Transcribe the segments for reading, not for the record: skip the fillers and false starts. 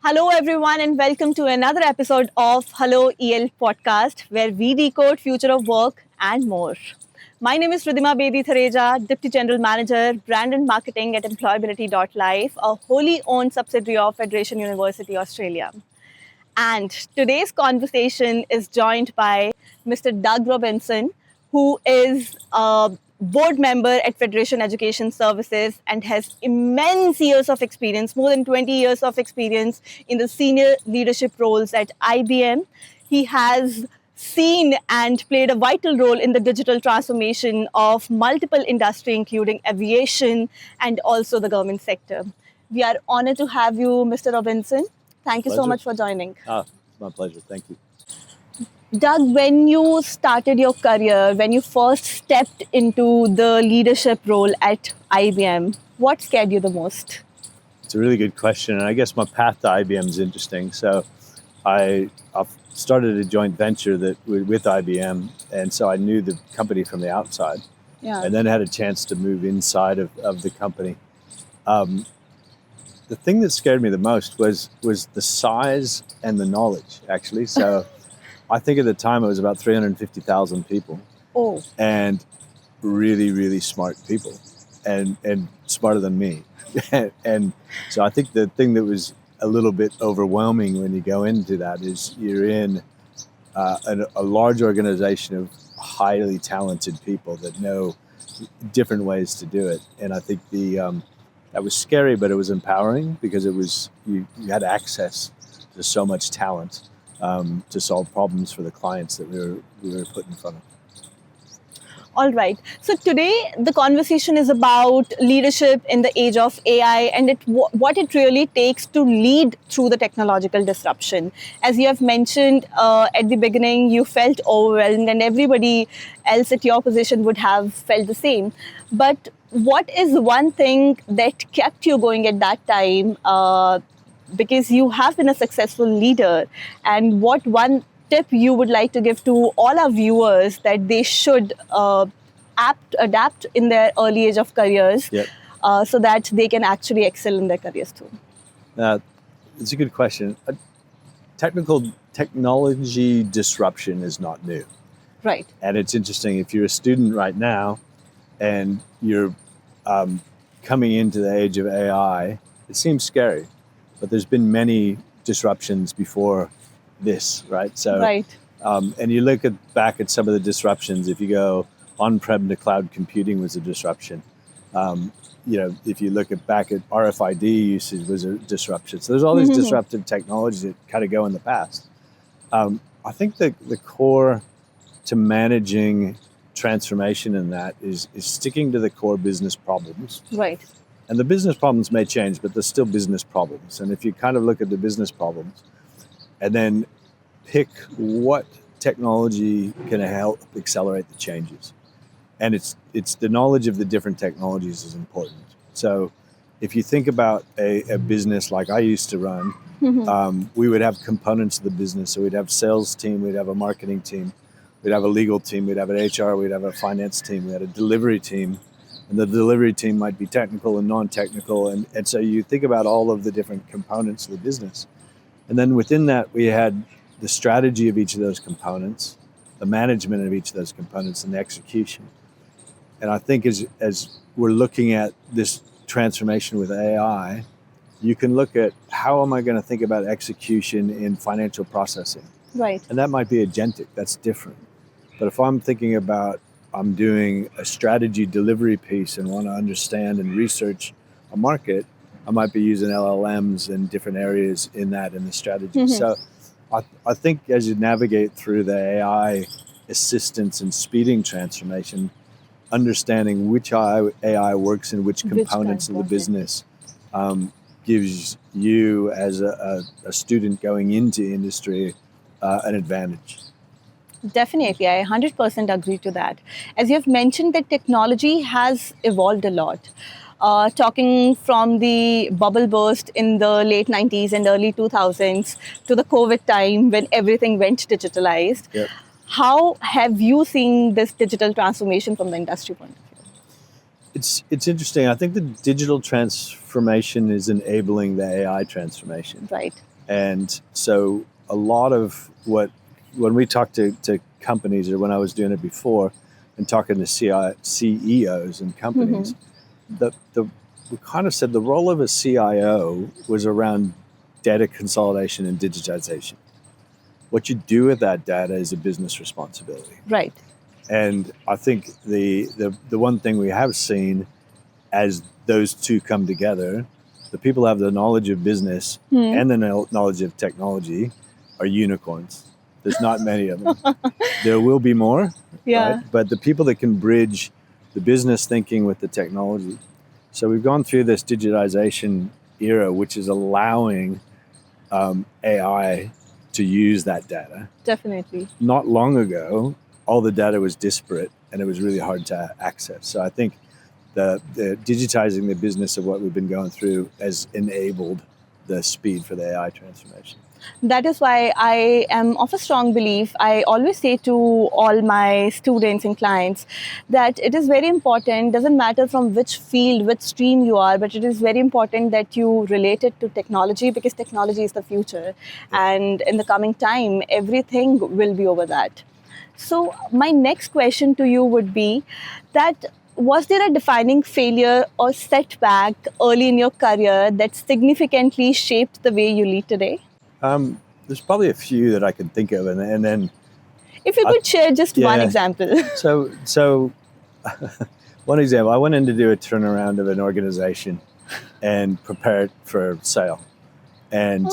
Hello, everyone, and welcome to another episode of Hello EL podcast, where we decode future of work and more. My name is Ridhima Bedi Thareja, Deputy General Manager, Brand and Marketing at Employability.life, a wholly owned subsidiary of Federation University, Australia. And today's conversation is joined by Mr. Doug Robinson, who is a board member at Federation Education Services and has immense years of experience, more than 20 years of experience in the senior leadership roles at IBM. He has seen and played a vital role in the digital transformation of multiple industries, including aviation and also the government sector. We are honored to have you, Mr. Robinson. Thank you so Pleasure. much for joining. It's my pleasure. Thank you. Doug, when you started your career, when you first stepped into the leadership role at IBM, what scared you the most? It's a really good question. And I guess my path to IBM is interesting. So I've started a joint venture with IBM. And so I knew the company from the outside. Yeah. And then had a chance to move inside of the company. The thing that scared me the most was the size and the knowledge, actually. So I think at the time it was about 350,000 people. Oh. And really, really smart people and smarter than me. And so I think the thing that was a little bit overwhelming when you go into that is you're in a large organization of highly talented people that know different ways to do it. And I think that was scary, but it was empowering because it was you had access to so much talent to solve problems for the clients that we were put in front of. All right. So today the conversation is about leadership in the age of AI and what it really takes to lead through the technological disruption. As you have mentioned at the beginning, you felt overwhelmed, and everybody else at your position would have felt the same. But what is one thing that kept you going at that time? Because you have been a successful leader, and what one tip you would like to give to all our viewers that they should adapt in their early age of careers, Yep. So that they can actually excel in their careers too? It's a good question. Technology disruption is not new. Right. And it's interesting, if you're a student right now and you're coming into the age of AI, it seems scary, but there's been many disruptions before this, right? So, right. And you look back at some of the disruptions. If you go on-prem to cloud computing was a disruption. If you look back at RFID usage was a disruption. So there's all these disruptive technologies that kind of go in the past. I think the core to managing transformation in that is sticking to the core business problems. Right. And the business problems may change, but they're still business problems. And if you kind of look at the business problems and then pick what technology can help accelerate the changes. And it's the knowledge of the different technologies is important. So if you think about a business like I used to run, we would have components of the business. So we'd have sales team, we'd have a marketing team, we'd have a legal team, we'd have an HR, we'd have a finance team, we had a delivery team. And the delivery team might be technical and non-technical. And so you think about all of the different components of the business. And then within that, we had the strategy of each of those components, the management of each of those components, and the execution. And I think as we're looking at this transformation with AI, you can look at how am I going to think about execution in financial processing? Right. And that might be agentic, that's different. But if I'm thinking about I'm doing a strategy delivery piece and want to understand and research a market, I might be using LLMs in different areas in the strategy. So I think as you navigate through the AI assistance and speeding transformation, understanding which AI works in which components of the business gives you as a student going into industry an advantage. Definitely, I 100% agree to that. As you have mentioned, that technology has evolved a lot. Talking from the bubble burst in the late 90s and early 2000s to the COVID time when everything went digitalized. Yep. How have you seen this digital transformation from the industry point of view? It's interesting. I think the digital transformation is enabling the AI transformation. Right. And so a lot of when we talk to companies, or when I was doing it before and talking to CEOs and companies, we kind of said the role of a CIO was around data consolidation and digitization. What you do with that data is a business responsibility. Right. And I think the one thing we have seen as those two come together, the people who have the knowledge of business and the knowledge of technology are unicorns. There's not many of them. There will be more, right? But the people that can bridge the business thinking with the technology. So we've gone through this digitization era, which is allowing AI to use that data. Definitely. Not long ago, all the data was disparate and it was really hard to access. So I think the digitizing the business of what we've been going through has enabled the speed for the AI transformation. That is why I am of a strong belief. I always say to all my students and clients that it is very important, doesn't matter from which field, which stream you are, but it is very important that you relate it to technology, because technology is the future. And in the coming time, everything will be over that. So my next question to you would be that, was there a defining failure or setback early in your career that significantly shaped the way you lead today? There's probably a few that I can think of, and then if you could share just one example. So one example, I went in to do a turnaround of an organization and prepare it for sale, and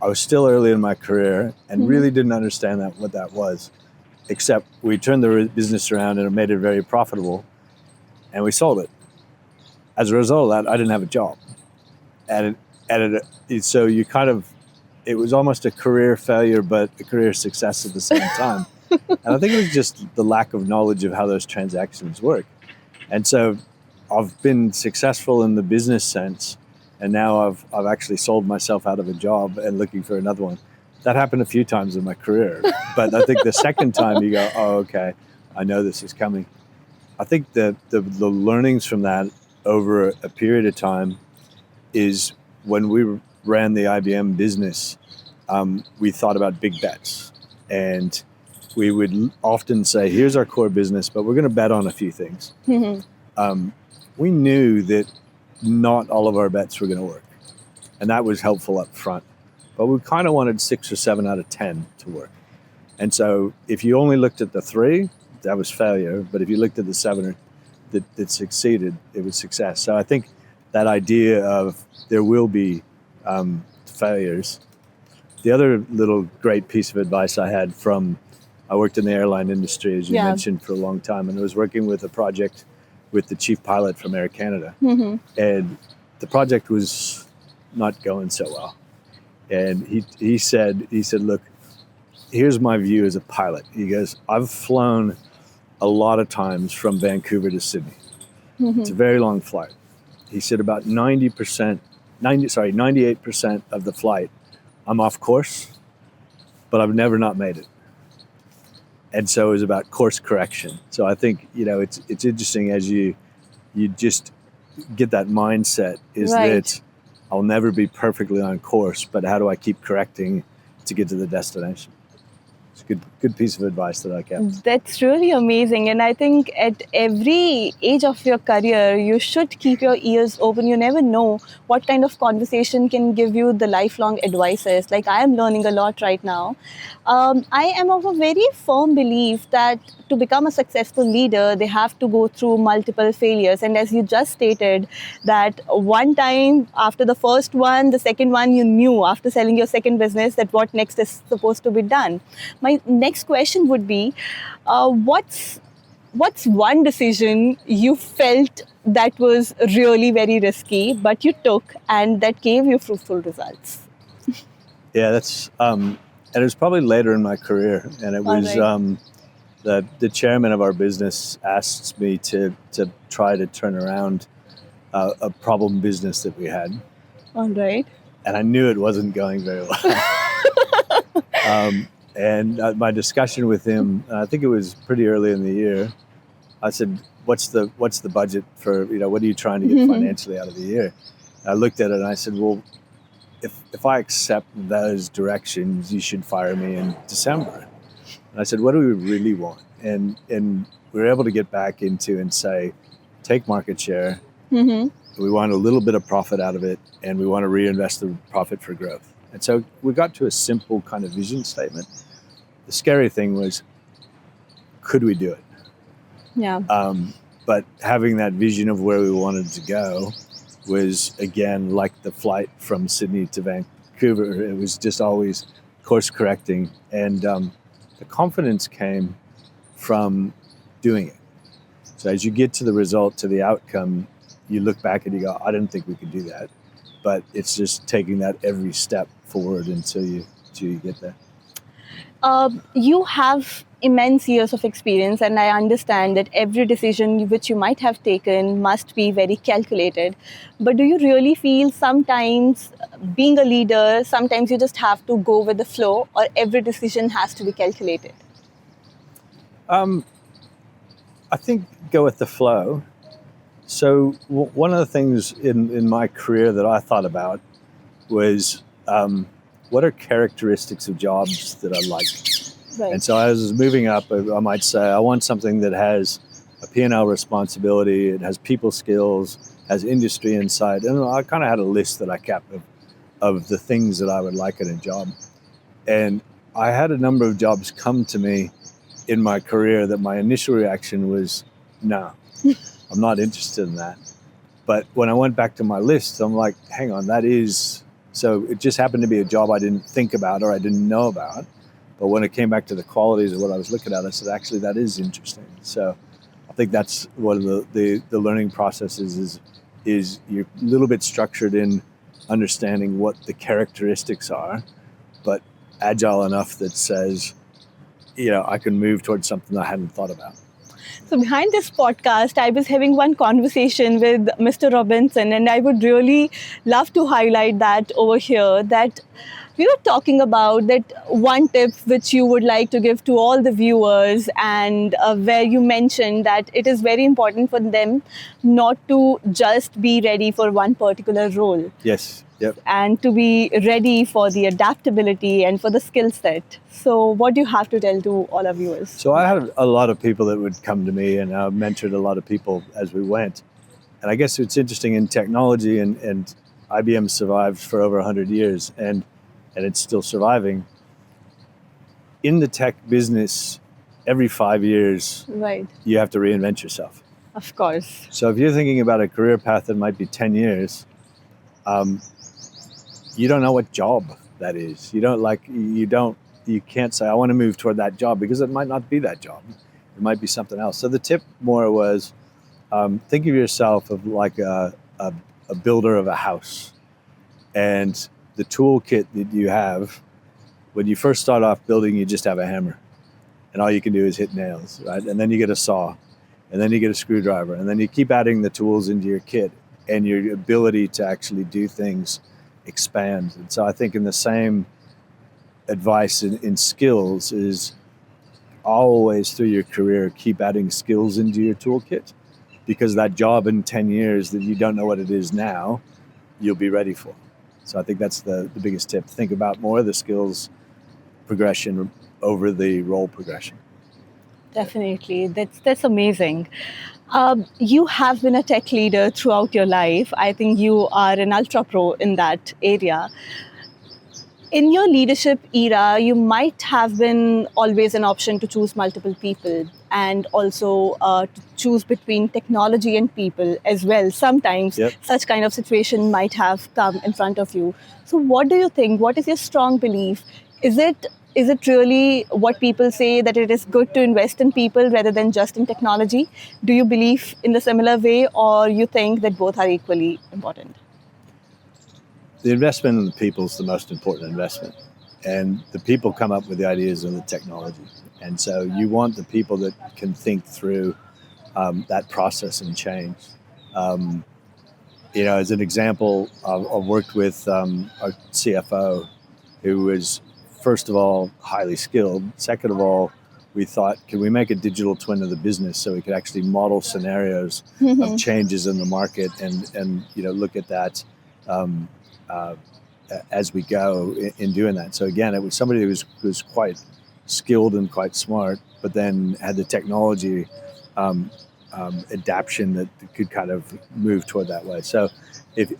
I was still early in my career and really didn't understand what that was, except we turned the business around and it made it very profitable, and we sold it. As a result of that, I didn't have a job, so you kind of, it was almost a career failure, but a career success at the same time. And I think it was just the lack of knowledge of how those transactions work. And so I've been successful in the business sense, and now I've actually sold myself out of a job and looking for another one. That happened a few times in my career, but I think the second time you go, oh, okay, I know this is coming. I think the learnings from that over a period of time is when we ran the IBM business, we thought about big bets, and we would often say, here's our core business, but we're going to bet on a few things. We knew that not all of our bets were going to work, and that was helpful up front, but we kind of wanted 6 or 7 out of 10 to work. And so if you only looked at the 3, that was failure, but if you looked at the 7 that succeeded, it was success. So I think that idea of there will be failures. The other little great piece of advice I had I worked in the airline industry, as you mentioned, for a long time, and I was working with a project with the chief pilot from Air Canada. And the project was not going so well. And he said, look, here's my view as a pilot. He goes, I've flown a lot of times from Vancouver to Sydney. It's a very long flight. He said about 98% of the flight, I'm off course, but I've never not made it. And so it was about course correction. So I think, it's interesting as you just get that mindset is that I'll never be perfectly on course, but how do I keep correcting to get to the destination? It's a good piece of advice that I kept. That's really amazing. And I think at every age of your career, you should keep your ears open. You never know what kind of conversation can give you the lifelong advices. Like, I am learning a lot right now. I am of a very firm belief that to become a successful leader, they have to go through multiple failures. And as you just stated, that one time after the first one, the second one, you knew after selling your second business that what next is supposed to be done. My next question would be, what's one decision you felt that was really very risky, but you took and that gave you fruitful results? Yeah, that's and it was probably later in my career, and it was the chairman of our business asked me to try to turn around a problem business that we had. All right. And I knew it wasn't going very well. And my discussion with him, I think it was pretty early in the year, I said, what's the budget for, what are you trying to get financially out of the year? And I looked at it and I said, well, if I accept those directions, you should fire me in December. And I said, what do we really want? And we were able to get back into and say, take market share. Mm-hmm. We want a little bit of profit out of it, and we want to reinvest the profit for growth. And so we got to a simple kind of vision statement. The scary thing was, could we do it? Yeah. But having that vision of where we wanted to go was, again, like the flight from Sydney to Vancouver. It was just always course correcting. And the confidence came from doing it. So as you get to the result, to the outcome, you look back and you go, I didn't think we could do that. But it's just taking that every step forward until you get there. You have immense years of experience, and I understand that every decision which you might have taken must be very calculated. But do you really feel sometimes being a leader, sometimes you just have to go with the flow, or every decision has to be calculated? I think go with the flow. So one of the things in my career that I thought about was what are characteristics of jobs that I like? Right. And so as I was moving up, I might say, I want something that has a P&L responsibility, it has people skills, has industry insight. And I kind of had a list that I kept of the things that I would like in a job. And I had a number of jobs come to me in my career that my initial reaction was, no, I'm not interested in that. But when I went back to my list, I'm like, hang on, that is... So it just happened to be a job I didn't think about or I didn't know about. But when it came back to the qualities of what I was looking at, I said, actually, that is interesting. So I think that's one of the learning processes is you're a little bit structured in understanding what the characteristics are, but agile enough that says, I can move towards something I hadn't thought about. So behind this podcast, I was having one conversation with Mr. Robinson, and I would really love to highlight that over here, that we were talking about that one tip which you would like to give to all the viewers, and where you mentioned that it is very important for them not to just be ready for one particular role. Yes. Yep. And to be ready for the adaptability and for the skill set. So what do you have to tell to all our viewers? So I had a lot of people that would come to me, and I mentored a lot of people as we went. And I guess it's interesting in technology, and IBM survived for over 100 years, and it's still surviving. In the tech business, every 5 years, right, you have to reinvent yourself. Of course. So if you're thinking about a career path that might be 10 years, you don't know what job that is. You can't say, I want to move toward that job, because it might not be that job. It might be something else. So the tip more was, think of yourself of like a builder of a house. And the toolkit that you have, when you first start off building, you just have a hammer. And all you can do is hit nails, right? And then you get a saw. And then you get a screwdriver. And then you keep adding the tools into your kit. And your ability to actually do things expands. And so I think in the same advice in skills is always through your career, keep adding skills into your toolkit, because that job in 10 years that you don't know what it is now, you'll be ready for. So I think that's the biggest tip. Think about more of the skills progression over the role progression. Definitely. That's amazing. You have been a tech leader throughout your life. I think you are an ultra pro in that area. In your leadership era, you might have been always an option to choose multiple people, and also to choose between technology and people as well. Sometimes such kind of situation might have come in front of you. So what do you think? What is your strong belief? Is it really what people say, that it is good to invest in people rather than just in technology? Do you believe in the similar way, or you think that both are equally important? The investment in the people is the most important investment. And the people come up with the ideas and the technology. And so you want the people that can think through that process and change. As an example, I've worked with our CFO, who was, first of all, highly skilled. Second of all, we thought, can we make a digital twin of the business so we could actually model scenarios of changes in the market and look at that as we go in doing that. So again, it was somebody who was quite skilled and quite smart, but then had the technology adaptation that could kind of move toward that way. So if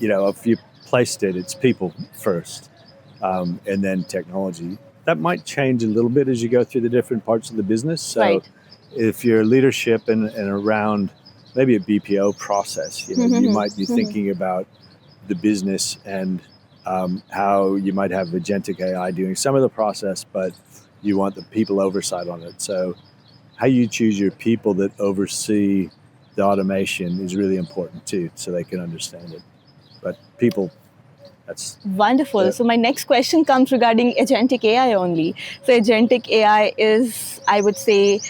you placed it, it's people first, and then technology. That might change a little bit as you go through the different parts of the business. So Right. if you're leadership and around maybe a BPO process, you might be thinking about the business and how you might have agentic AI doing some of the process, but you want the people oversight on it. So how you choose your people that oversee the automation is really important too, so they can understand it. But people, that's Wonderful. yeah. So my next question comes regarding agentic AI only. So agentic AI is, I would say,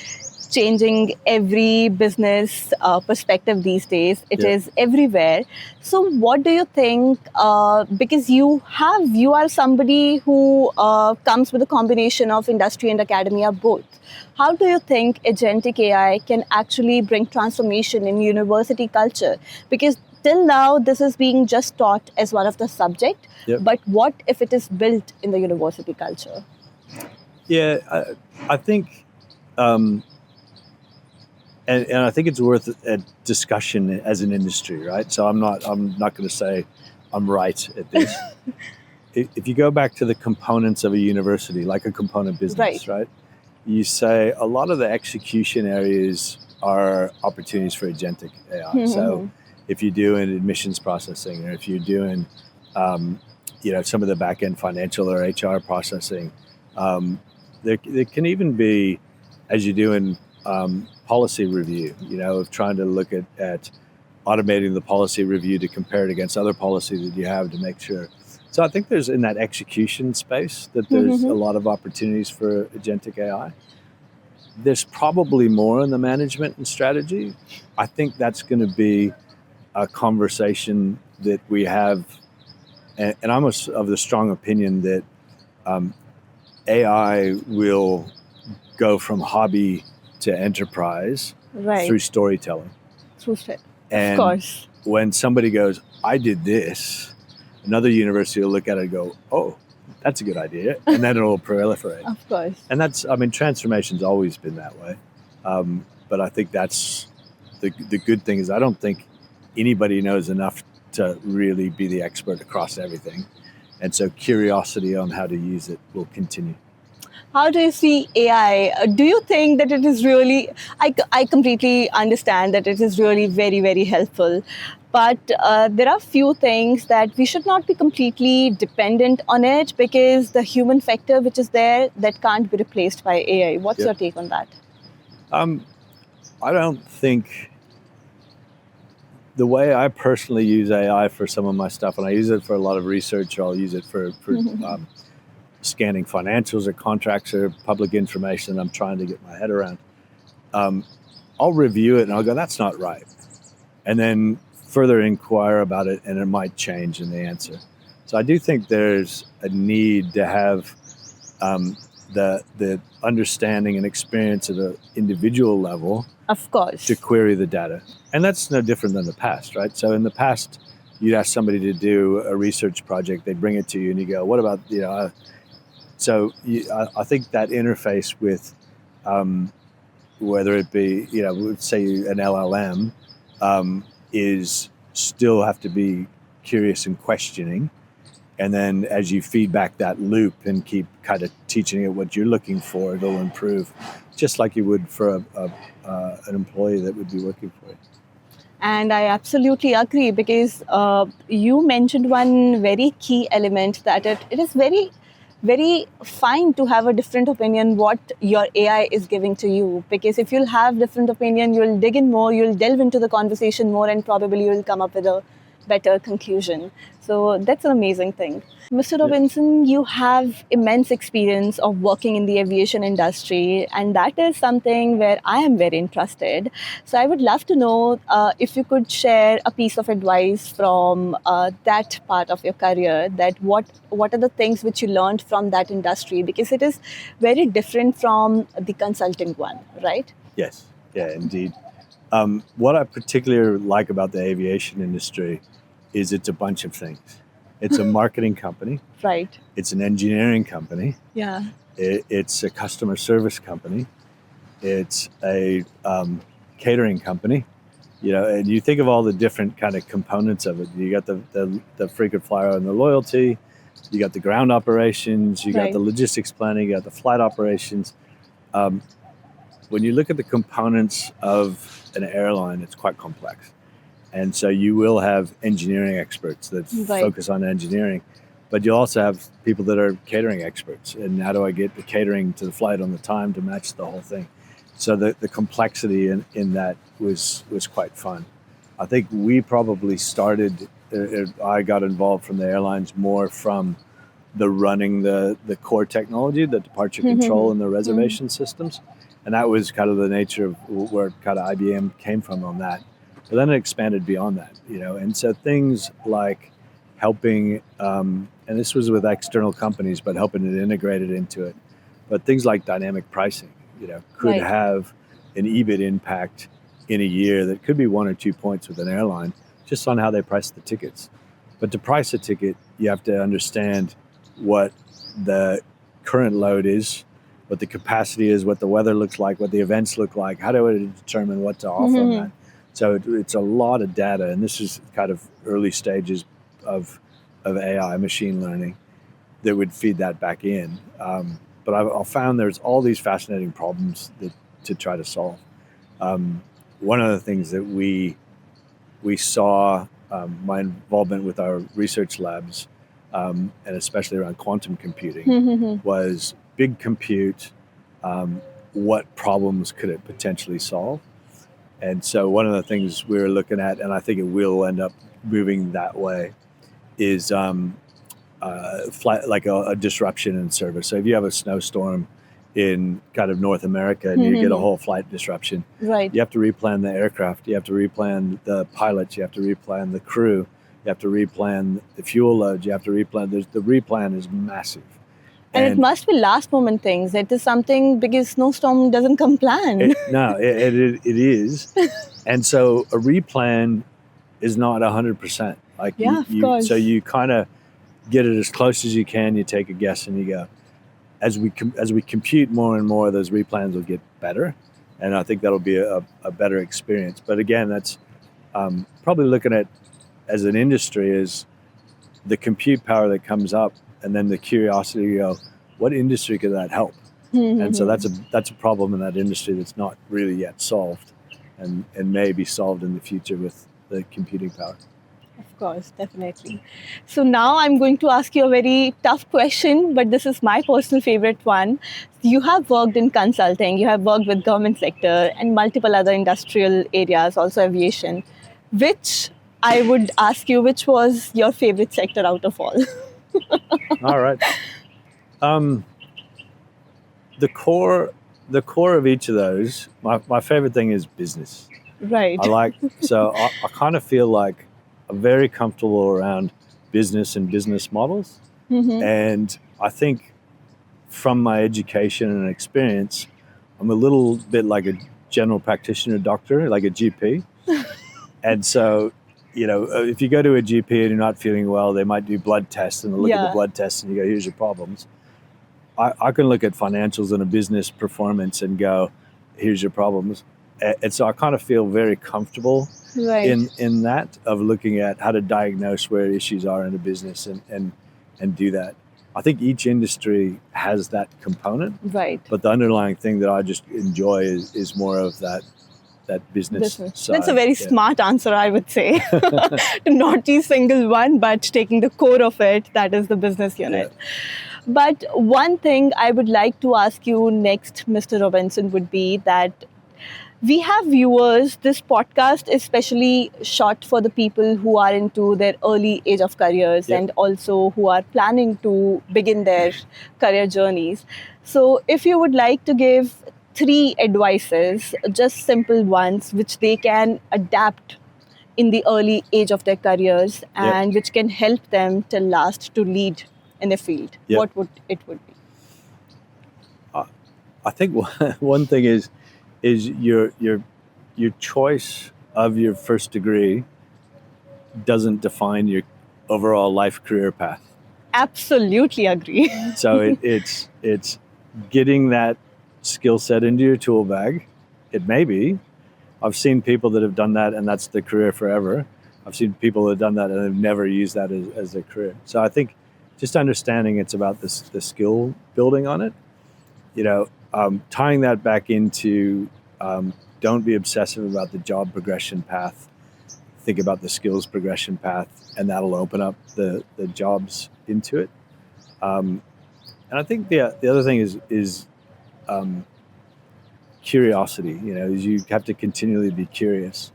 changing every business perspective these days. It Yeah. is everywhere. So what do you think? Because you are somebody who comes with a combination of industry and academia both. How do you think agentic AI can actually bring transformation in university culture? Because till now this is being just taught as one of the subject. Yep. But what if it is built in the university culture? Yeah, I think, and I think it's worth a discussion as an industry, right? So I'm not going to say I'm right at this. If you go back to the components of a university, like a component business, right? You say a lot of the execution areas are opportunities for agentic AI. So if you're doing admissions processing, or if you're doing, some of the back end financial or HR processing, there can even be, as you're doing policy review, of trying to look at automating the policy review to compare it against other policies that you have to make sure. So I think there's in that execution space that there's a lot of opportunities for agentic AI. There's probably more in the management and strategy. I think that's going to be a conversation that we have, and I'm of the strong opinion that AI will go from hobby to enterprise through storytelling. Of course. When somebody goes, I did this, another university will look at it and go, oh, that's a good idea. And then it'll proliferate. Of course. And transformation's always been that way. But I think that's the good thing is I don't think anybody knows enough to really be the expert across everything. And so curiosity on how to use it will continue. How do you see AI? Do you think that it is really, I completely understand that it is really very, very helpful. But there are few things that we should not be completely dependent on it because the human factor which is there, that can't be replaced by AI. What's your take on that? I don't think the way I personally use AI for some of my stuff, and I use it for a lot of research, or I'll use it for scanning financials or contracts or public information I'm trying to get my head around. I'll review it and I'll go, that's not right. And then further inquire about it, and it might change in the answer. So I do think there's a need to have the understanding and experience at an individual level, of course, to query the data. And that's no different than the past, right? So in the past, you'd ask somebody to do a research project, they'd bring it to you and you go, what about, I think that interface with whether it be, say an LLM, is still have to be curious and questioning. And then as you feedback that loop and keep kind of teaching it what you're looking for, it'll improve, just like you would for an employee that would be working for you. And I absolutely agree because you mentioned one very key element that it is very, very fine to have a different opinion what your AI is giving to you. Because if you'll have different opinion, you'll dig in more, you'll delve into the conversation more, and probably you'll come up with a better conclusion. So that's an amazing thing. Mr. Robinson, you have immense experience of working in the aviation industry, and that is something where I am very interested. So I would love to know if you could share a piece of advice from that part of your career, that what are the things which you learned from that industry, because it is very different from the consulting one, right? Yes, yeah, indeed. What I particularly like about the aviation industry is it's a bunch of things. It's a marketing company. Right. It's an engineering company. Yeah. It's a customer service company. It's a catering company. And you think of all the different kind of components of it. You got the frequent flyer and the loyalty. You got the ground operations. You got the logistics planning. You got the flight operations. When you look at the components of an airline, it's quite complex. And so you will have engineering experts that focus on engineering, but you'll also have people that are catering experts. And how do I get the catering to the flight on the time to match the whole thing? So the complexity in that was quite fun. I think we probably started, I got involved from the airlines more from the running the core technology, the departure control and the reservation systems. And that was kind of the nature of where kind of IBM came from on that. But then it expanded beyond that, And so things like helping, and this was with external companies, but helping it integrate it into it. But things like dynamic pricing, could have an EBIT impact in a year that could be 1 or 2 points with an airline, just on how they price the tickets. But to price a ticket, you have to understand what the current load is, what the capacity is, what the weather looks like, what the events look like. How do I determine what to offer on that? So it's a lot of data, and this is kind of early stages of AI, machine learning, that would feed that back in. But I've found there's all these fascinating problems to try to solve. One of the things that we saw, my involvement with our research labs, and especially around quantum computing, was big compute. What problems could it potentially solve? And so one of the things we were looking at, and I think it will end up moving that way, is like a disruption in service. So if you have a snowstorm in kind of North America and you get a whole flight disruption, you have to replan the aircraft, you have to replan the pilots, you have to replan the crew, you have to replan the fuel loads, you have to replan. The replan is massive. And it must be last moment things. It is something because snowstorm doesn't come planned. It is. And so a replan is not 100%. Like of course. So you kind of get it as close as you can. You take a guess and you go. As we compute more and more, those replans will get better, and I think that'll be a better experience. But again, that's probably looking at as an industry is the compute power that comes up, and then the curiosity to go, what industry could that help? And so that's a problem in that industry that's not really yet solved, and may be solved in the future with the computing power. Of course, definitely. So now I'm going to ask you a very tough question, but this is my personal favorite one. You have worked in consulting, you have worked with government sector and multiple other industrial areas, also aviation. Which I would ask you, which was your favorite sector out of all? All right. The core of each of those, my favorite thing is business. Right. I kind of feel like I'm very comfortable around business and business models. And I think from my education and experience, I'm a little bit like a general practitioner doctor, like a GP. And so, if you go to a GP and you're not feeling well, they might do blood tests and they'll look at the blood tests and you go, here's your problems. I can look at financials and a business performance and go, here's your problems. And so I kind of feel very comfortable in that, of looking at how to diagnose where issues are in a business and do that. I think each industry has that component, but the underlying thing that I just enjoy is more of that business side. That's a very smart answer, I would say. Not the single one, but taking the core of it, that is the business unit. But one thing I would like to ask you next, Mr. Robinson, would be that we have viewers. This podcast is especially shot for the people who are into their early age of careers and also who are planning to begin their career journeys. So if you would like to give 3 advices, just simple ones, which they can adapt in the early age of their careers and which can help them to last, to lead in a field, what would it be? I think one thing is your choice of your first degree doesn't define overall life career path. Absolutely agree. So it's getting that skill set into your tool bag. It may be. I've seen people that have done that, and that's the career forever. I've seen people that have done that and have never used that as their career. So I think just understanding it's about the skill building on it. Tying that back into don't be obsessive about the job progression path. Think about the skills progression path, and that'll open up the jobs into it. And I think the other thing is curiosity. Is you have to continually be curious.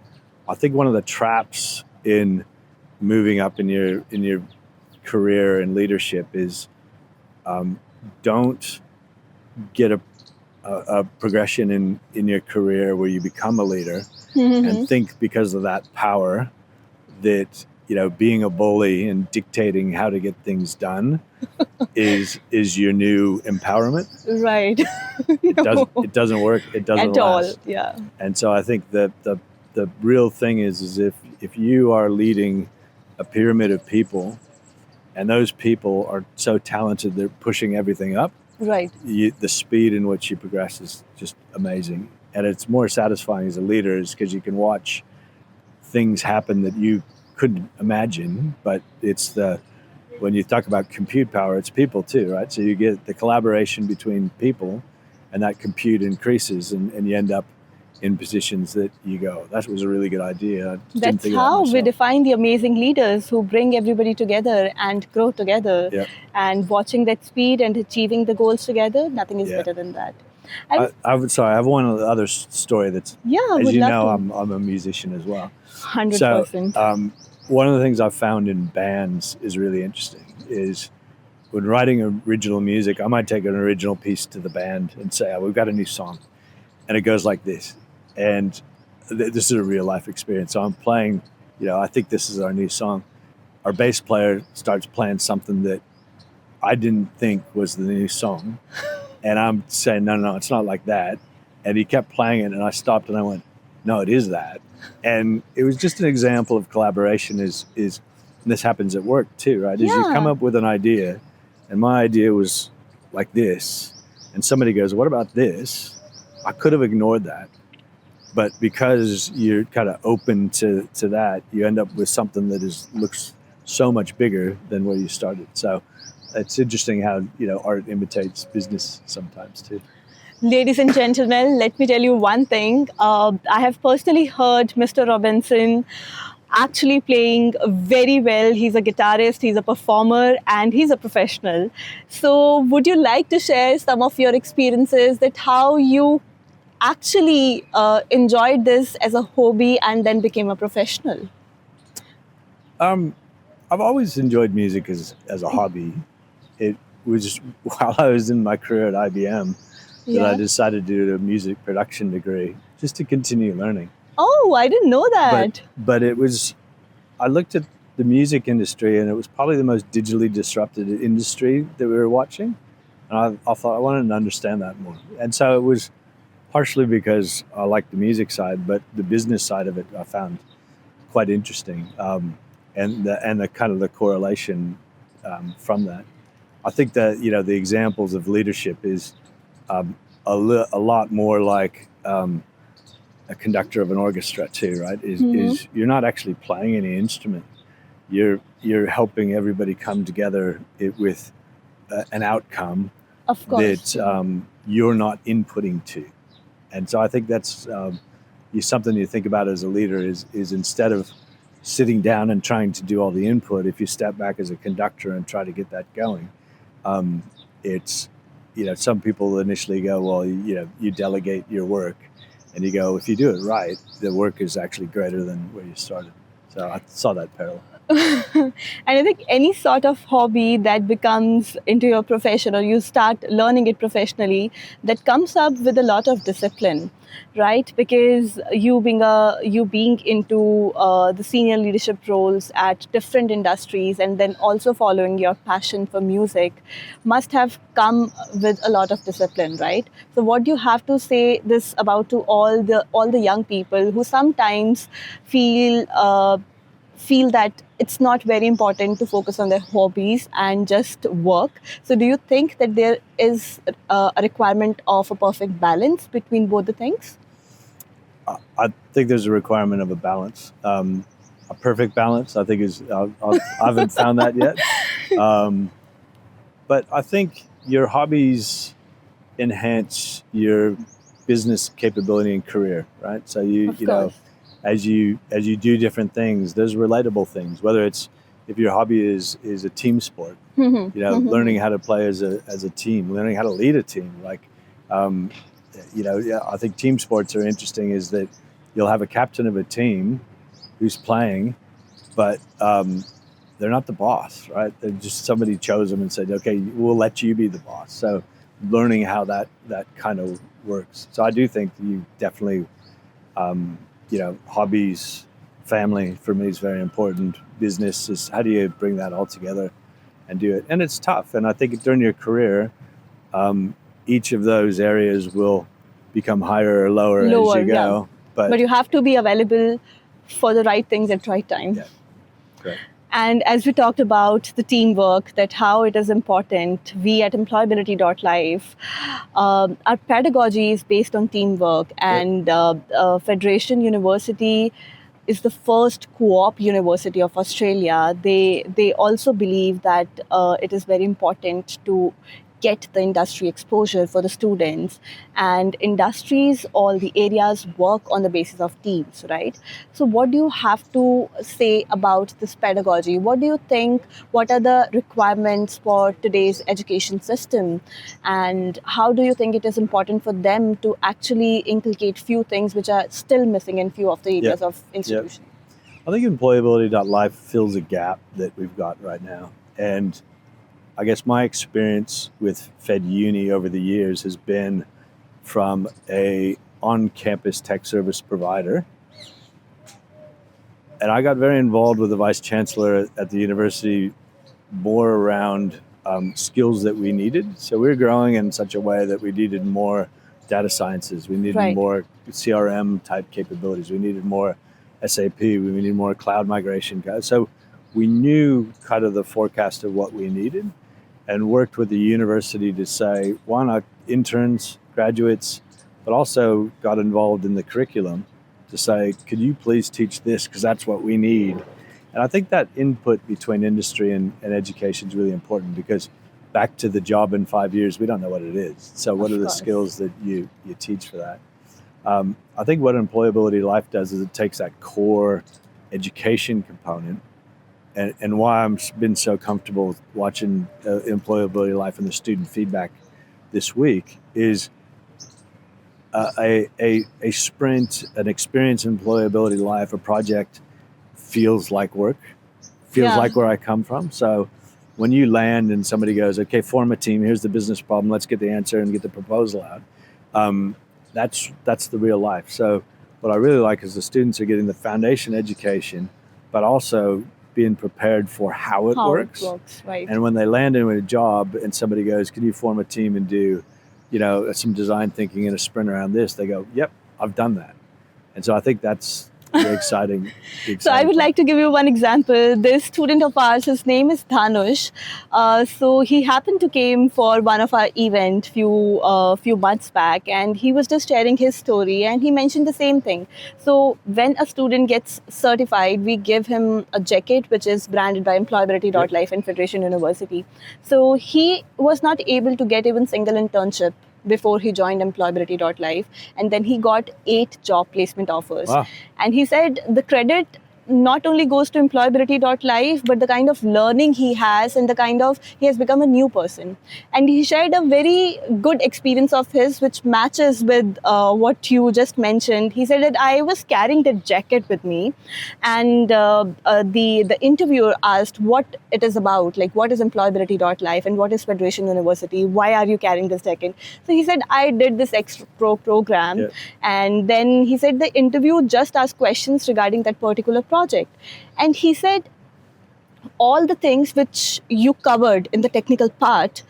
I think one of the traps in moving up in your career and leadership is don't get a progression in your career where you become a leader and think because of that power that being a bully and dictating how to get things done is your new empowerment. Right. It doesn't work. It doesn't At all. last. Yeah. And so I think that the real thing is if you are leading a pyramid of people and those people are so talented they're pushing everything up, Right. the speed in which you progress is just amazing. And it's more satisfying as a leader is because you can watch things happen that you couldn't imagine. But when you talk about compute power, it's people too, right? So you get the collaboration between people and that compute increases and you end up in positions that you go, that was a really good idea. I just didn't That's think of that how we myself. define the amazing leaders who bring everybody together and grow together. Yeah. And watching that speed and achieving the goals together, nothing is Yeah. better than that. I have one other story that's, Yeah, as would you love know, to. I'm a musician as well. 100%. So one of the things I've found in bands is really interesting is when writing original music, I might take an original piece to the band and say, oh, we've got a new song. And it goes like this. And this is a real life experience. So I'm playing, I think this is our new song. Our bass player starts playing something that I didn't think was the new song. And I'm saying, no, it's not like that. And he kept playing it and I stopped and I went, no, it is that. And it was just an example of collaboration is and this happens at work too, right? Is you come up with an idea and my idea was like this. And somebody goes, what about this? I could have ignored that. But because you're kind of open to that, you end up with something that looks so much bigger than where you started. So it's interesting how, art imitates business sometimes too. Ladies and gentlemen, let me tell you one thing. I have personally heard Mr. Robinson actually playing very well. He's a guitarist, he's a performer, and he's a professional. So would you like to share some of your experiences that how you actually enjoyed this as a hobby and then became a professional? I've always enjoyed music as a hobby. It was just while I was in my career at IBM that I decided to do a music production degree just to continue learning. Oh, I didn't know that. But I looked at the music industry and it was probably the most digitally disrupted industry that we were watching. And I thought I wanted to understand that more. And so it was partially because I liked the music side, but the business side of it I found quite interesting. And the kind of the correlation from that. I think that, the examples of leadership is a lot more like a conductor of an orchestra too, right? Is you're not actually playing any instrument. You're helping everybody come together with an outcome Of course. that you're not inputting to. And so I think that's something you think about as a leader is instead of sitting down and trying to do all the input, if you step back as a conductor and try to get that going, it's, some people initially go, well, you delegate your work. And you go, if you do it right, the work is actually greater than where you started. So I saw that parallel. And I think any sort of hobby that becomes into your profession or you start learning it professionally, that comes up with a lot of discipline, right? Because you being into the senior leadership roles at different industries and then also following your passion for music must have come with a lot of discipline, right? So what do you have to say this about to all the young people who sometimes feel that it's not very important to focus on their hobbies and just work. So do you think that there is a requirement of a perfect balance between both the things? I think there's a requirement of a balance. A perfect balance, I think, is I haven't found that yet. But I think your hobbies enhance your business capability and career, right? So Of course. as you do different things, there's relatable things. Whether it's if your hobby is a team sport, learning how to play as a team, learning how to lead a team. Like, I think team sports are interesting. Is that you'll have a captain of a team who's playing, but they're not the boss, right? They're just somebody chose them and said, okay, we'll let you be the boss. So learning how that kind of works. So I do think you definitely, hobbies, family for me is very important. Business is how do you bring that all together and do it? And it's tough. And I think during your career, each of those areas will become higher or lower as you go. Yeah. But you have to be available for the right things at right time. Yeah, correct. And as we talked about the teamwork, that how it is important, we at employability.life, our pedagogy is based on teamwork, and Federation University is the first co-op university of Australia. They also believe that it is very important to get the industry exposure for the students, and industries, all the areas work on the basis of teams, right? So what do you have to say about this pedagogy? What do you think, what are the requirements for today's education system, and how do you think it is important for them to actually inculcate few things which are still missing in few of the areas of institution? I think employability.life fills a gap that we've got right now. And I guess my experience with Fed Uni over the years has been from a on-campus tech service provider. And I got very involved with the vice chancellor at the university more around skills that we needed. So we were growing in such a way that we needed more data sciences. We needed more CRM type capabilities. We needed more SAP. We needed more cloud migration. So we knew kind of the forecast of what we needed, and worked with the university to say, why not interns, graduates, but also got involved in the curriculum to say, could you please teach this, because that's what we need. And I think that input between industry and education is really important, because back to the job in 5 years, we don't know what it is. So what are the skills that you teach for that? I think what Employability Life does is it takes that core education component, and why I've been so comfortable watching Employability Life and the student feedback this week is a sprint, an experience in Employability Life, a project feels like work, feels like where I come from. So when you land and somebody goes, okay, form a team, here's the business problem, let's get the answer and get the proposal out. That's the real life. So what I really like is the students are getting the foundation education, but also being prepared for how it works. Right. And when they land in a job and somebody goes, can you form a team and do, some design thinking and a sprint around this? They go, yep, I've done that. And so I think that's the exciting. So I would like to give you one example. This student of ours, his name is Dhanush. So he happened to came for one of our event few months back, and he was just sharing his story, and he mentioned the same thing. So when a student gets certified, we give him a jacket which is branded by Employability.life and Federation University. So he was not able to get even single internship before he joined Employability.life, and then he got 8 job placement offers. Wow. And he said the credit not only goes to Employability.life, but the kind of learning he has, and he has become a new person. And he shared a very good experience of his, which matches with what you just mentioned. He said that I was carrying that jacket with me, and the interviewer asked what it is about, like what is Employability.life and what is Federation University, why are you carrying this jacket? So he said, I did this extra program. And then he said the interview just asked questions regarding that particular project. And he said, all the things which you covered in the technical part,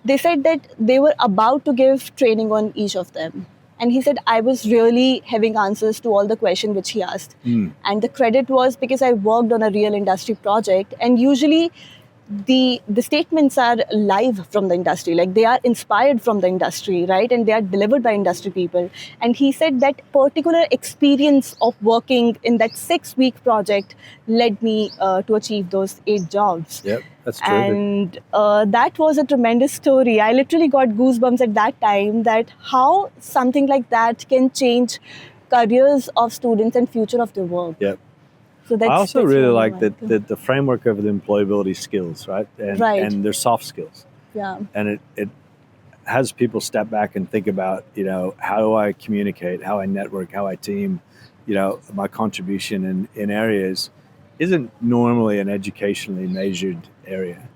they said that they were about to give training on each of them. And he said, And he said, I was really having answers to all the questions which he asked. And the credit was because I worked on a real industry project. And usually the statements are live from the industry, like they are inspired from the industry, right? And they are delivered by industry people. And he said that particular experience of working in that 6-week project led me to achieve those 8 jobs. Yep, that's terrific. And that was a tremendous story. I literally got goosebumps at that time, that how something like that can change careers of students and future of their work. Yep. So I also really like wonderful. that the framework of the employability skills, right? Right. And their soft skills. Yeah. And it has people step back and think about, how do I communicate, how I network, how I team, my contribution in areas isn't normally an educationally measured area.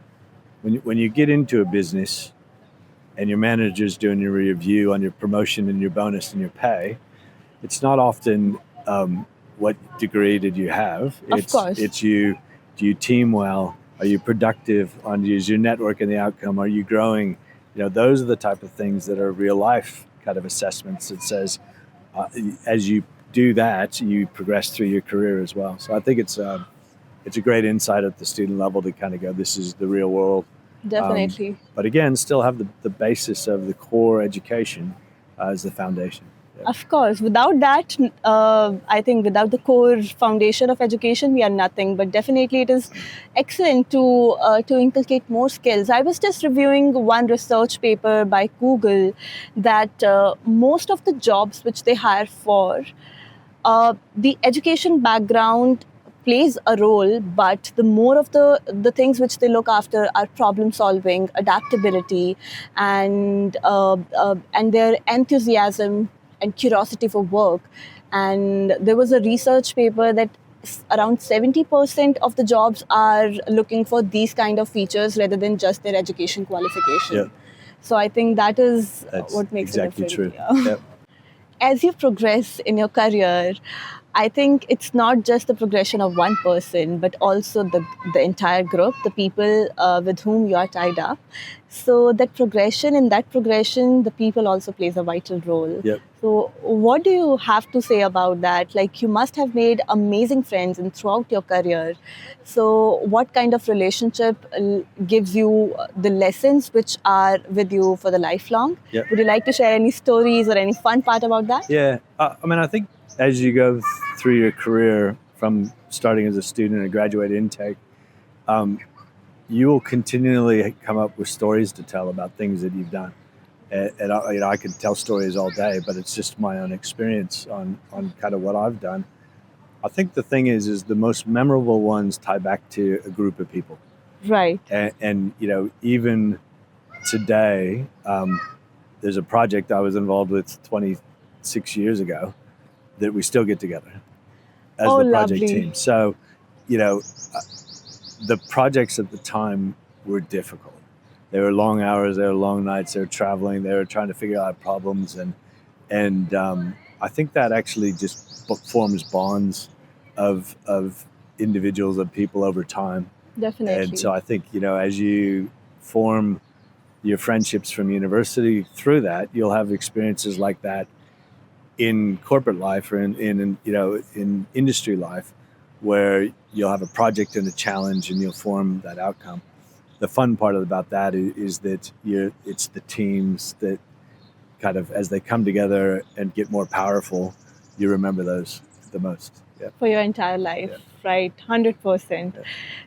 When you get into a business and your manager's doing your review on your promotion and your bonus and your pay, it's not often what degree did you have. Of course. It's do you team well? Are you productive? Is your network in the outcome? Are you growing? Those are the type of things that are real life kind of assessments that says, as you do that, you progress through your career as well. So I think it's a great insight at the student level to kind of go, this is the real world. Definitely. But again, still have the basis of the core education as the foundation. Yeah. Of course. Without that, I think without the core foundation of education, we are nothing. But definitely it is excellent to inculcate more skills. I was just reviewing one research paper by Google that most of the jobs which they hire for, the education background plays a role, but the more of the things which they look after are problem solving, adaptability, and their enthusiasm and curiosity for work. And there was a research paper that around 70% of the jobs are looking for these kind of features rather than just their education qualification. Yep. So I think that's what makes exactly it different. True. Yeah. Yep. As you progress in your career, I think it's not just the progression of one person, but also the entire group, the people with whom you are tied up. So in that progression, the people also plays a vital role. Yep. So what do you have to say about that? Like, you must have made amazing friends throughout your career. So what kind of relationship gives you the lessons which are with you for the lifelong? Yep. Would you like to share any stories or any fun part about that? Yeah. I think as you go through your career, from starting as a student and graduate intake, you will continually come up with stories to tell about things that you've done. And I could tell stories all day, but it's just my own experience on kind of what I've done. I think the thing is the most memorable ones tie back to a group of people. Right. And even today, there's a project I was involved with 26 years ago that we still get together as the project lovely. team. So, the projects at the time were difficult. They were long hours, they were long nights, they were traveling, they were trying to figure out problems. And I think that actually just forms bonds of individuals, of people over time. Definitely. And so I think, as you form your friendships from university through that, you'll have experiences like that in corporate life or in industry life, where you'll have a project and a challenge and you'll form that outcome. The fun part about that is that it's the teams that kind of, as they come together and get more powerful, you remember those the most. Yeah. For your entire life. Yeah. Right, 100%. Yeah.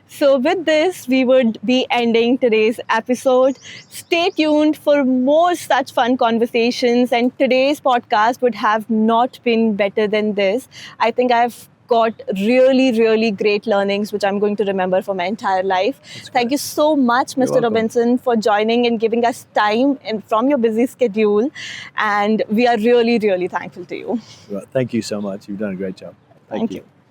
So with this, we would be ending today's episode. Stay tuned for more such fun conversations, and today's podcast would have not been better than this. I think I've got really, really great learnings, which I'm going to remember for my entire life. Thank you so much, You're Mr. welcome. Robinson, for joining and giving us time from your busy schedule. And we are really, really thankful to you. Well, thank you so much. You've done a great job. Thank you.